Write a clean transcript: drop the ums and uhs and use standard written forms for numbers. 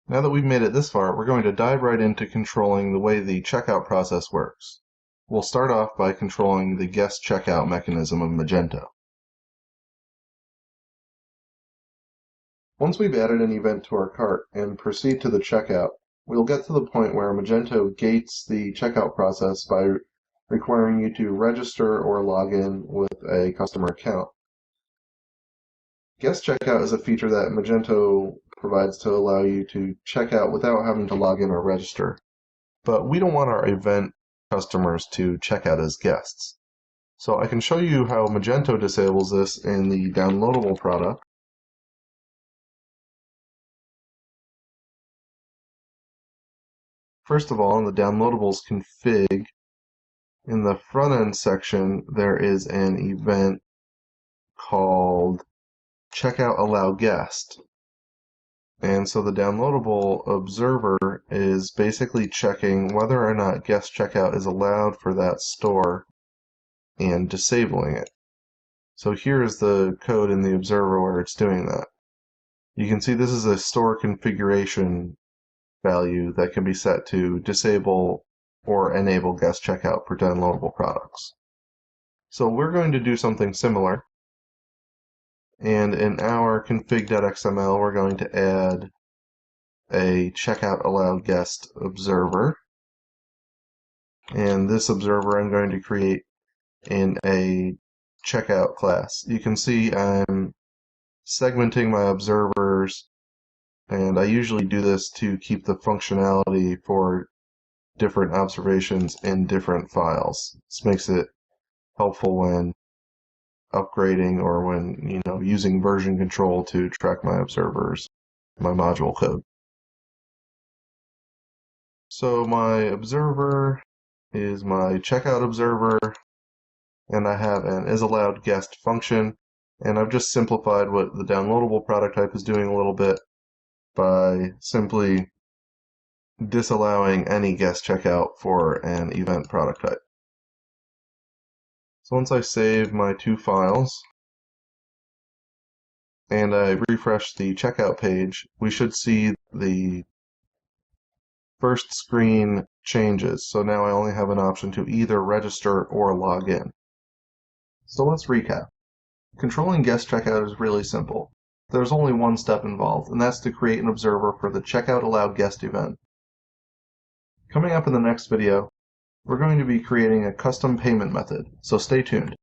Now that we've made it this far, we're going to dive right into controlling the way the checkout process works. We'll start off by controlling the guest checkout mechanism of Magento. Once we've added an event to our cart and proceed to the checkout, we'll get to the point where Magento gates the checkout process by requiring you to register or log in with a customer account. Guest checkout is a feature that Magento provides to allow you to check out without having to log in or register. But we don't want our event customers to check out as guests. So I can show you how Magento disables this in the downloadable product. First of all, in the downloadables config, in the front end section, there is an event called checkout allow guest. And so the downloadable observer is basically checking whether or not guest checkout is allowed for that store and disabling it. So here is the code in the observer where it's doing that. You can see this is a store configuration value that can be set to disable or enable guest checkout for downloadable products. So we're going to do something similar. And in our config.xml, we're going to add a checkout allowed guest observer. And this observer I'm going to create in a checkout class. You can see I'm segmenting my observers, and I usually do this to keep the functionality for different observations in different files. This makes it helpful when upgrading or when using version control to track my observers, my module code. So my observer is my checkout observer, and I have an isAllowedGuest function, and I've just simplified what the downloadable product type is doing a little bit by simply disallowing any guest checkout for an event product type. So once I save my two files and I refresh the checkout page, we should see the first screen changes. So now I only have an option to either register or log in. So let's recap. Controlling guest checkout is really simple. There's only one step involved, and that's to create an observer for the checkout allowed guest event. Coming up in the next video, we're going to be creating a custom payment method, so stay tuned.